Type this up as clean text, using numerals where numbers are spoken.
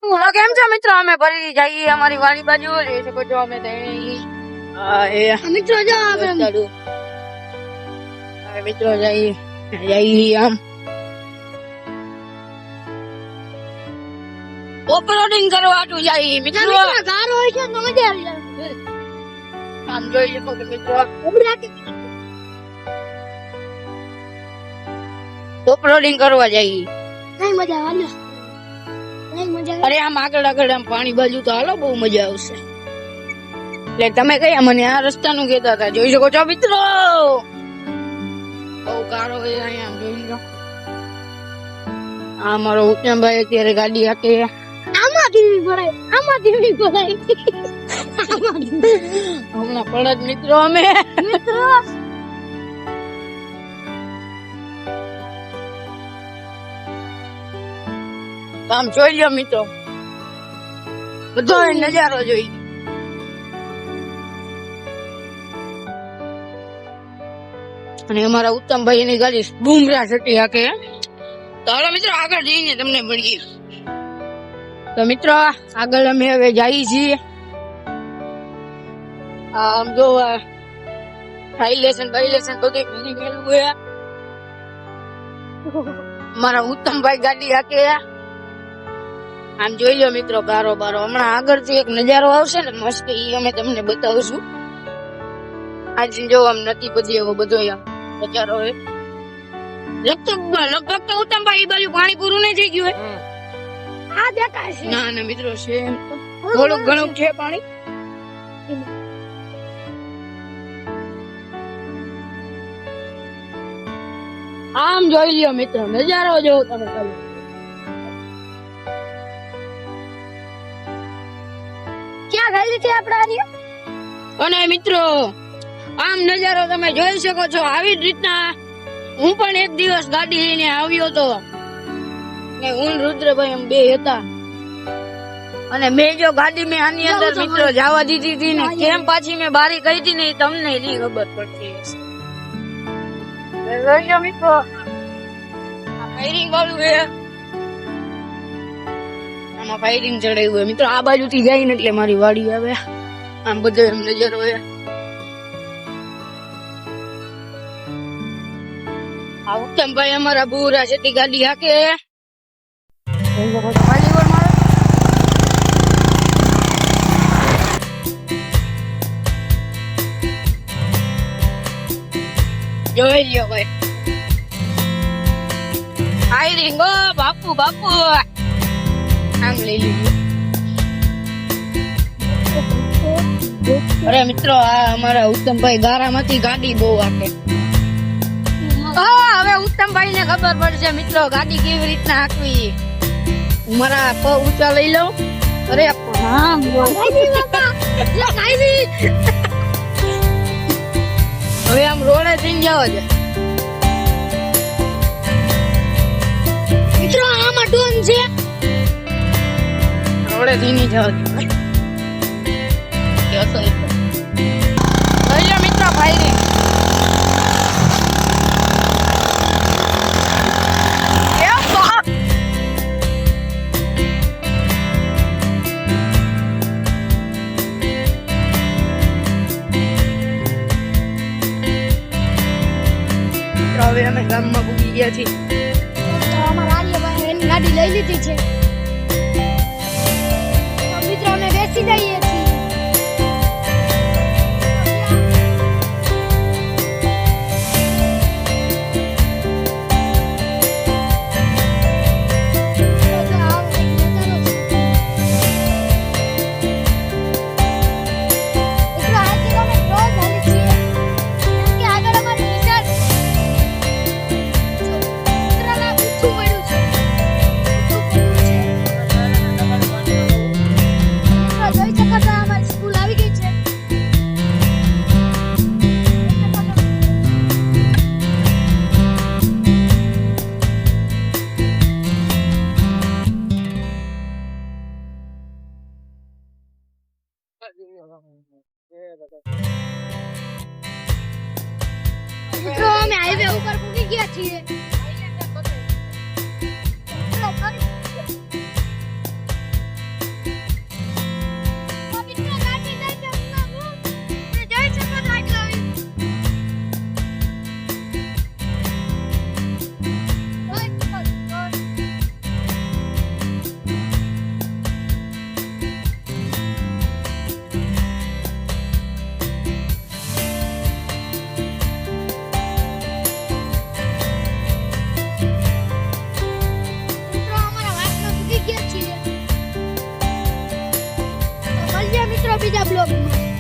તો કેમ છો મિત્રો? અમે ફરી જઈએ અમારી વાડી બાજુ. જોઈ શકો છો અમે મિત્રો મિત્રો જઈએ આમ ઓપરેટિંગ કરવા આટું જાય મિત્રો. ગાર હોય છે તો મજા આવી જાય. આમ જોઈ શકો છો મિત્રો ઓપરેટિંગ કરવા જઈએ. કઈ મજા આવે અરે આમ આગળ આમ પાણી બાજુ તો હાલો, બહુ મજા આવશે. એટલે તમે કયા મને આ રસ્તાનું કહેતા હતા. જોઈ શકો છો મિત્રો બહુ કારો હોય અહીંયા. જોઈ લો આ મારો ઉત્તમભાઈ અત્યારે ગાડી હાકે. આમાંથી ભરાય હમણાં પડત મિત્રો અમે આમ જોઈ લો મિત્રો, બધો નજારો જોઈ. અને અમારા ઉત્તમભાઈ એની ગાડી બુમરા છટી હાકે. તો હાલો મિત્રો આગળ જઈને તમને મળીએ. તો મિત્રો આગળ અમે હવે જઈએ છીએ. આમ જો ફાઇલેશન બધું ભરી ગયેલું હોય. મારા ઉત્તમભાઈ ગાડી હાકે. આમ જોઈ લો મિત્રો ગારો બારો. હમણાં આગળથી એક નજારો આવશે ને મસ્ત, ઈ અમે તમને બતાવશું. આજે જો આમ નથી બધી એવો બધો નજારો હોય. લગભગ તો ઉત્તમભાઈ ઈ બાજુ પાણી પૂરું નહીં થઈ ગયું હોય. આ દેખાય છે. ના મિત્રો છે એમ તો થોડુંક ઘણું છે પાણી. આમ જોઈ લ્યો મિત્રો નજારો જોવો તમે ચાલો. ક્યાં ગયેલી છે આપડા? અને મિત્રો આમ નજારો તમે જોઈ શકો છો. આવી જ રીતના હું પણ એક દિવસ ગાડી લઈને આવ્યો હતો ને હું રુદ્રભાઈ એમ બે હતા. અને મેં જો ગાડી મેં આની અંદર મિત્રો જવા દીધી હતી ને કેમ પાછી મેં બારી કહી હતી ને તમને નહીં ખબર પડતી હશે. જોઈ લો મિત્રો આ ફાયરિંગ વાળું છે. આમાં ફાયરિંગ ચડાવ્યું હોય મિત્રો. આ બાજુ થી જાય ને એટલે મારી વાડી આવે. આમ બધો એમ નજર હોય. આ ઉત્તમભાઈ અમારા બુરા છે તે ગાડી હાકે. જોઈ લ્યો ભાઈ ફાયરિંગ. ઓ બાપુ આમ લઈ લીધું. અરે મિત્રો આ અમારા ઉત્તમભાઈ ગારામાંથી ગાડી બહુ હાકે. હવે ઉત્તમભાઈ ને ખબર પડશે મિત્રો ગાડી કેવી રીતના હાંકવી. મારા પગ ઊંચા લઈ લઉં. અરે હવે આમ રોડે થઈને જવા દે મિત્રો. આમાં ડોન છે. રોડે થઈને જવા દે મિત્રો ફાયરિંગ. હવે અમે ગામમાં પૂગી ગયા છીએ. અમારા આર્યભાઈ એની ગાડી લઈ લીધી છે. તો મિત્રો અમે બેસી જઈએ છીએ. મિત્રો અમે હાઈવે ઉપર પૂકી ગયા છીએ. બીજા બ્લોગમાં.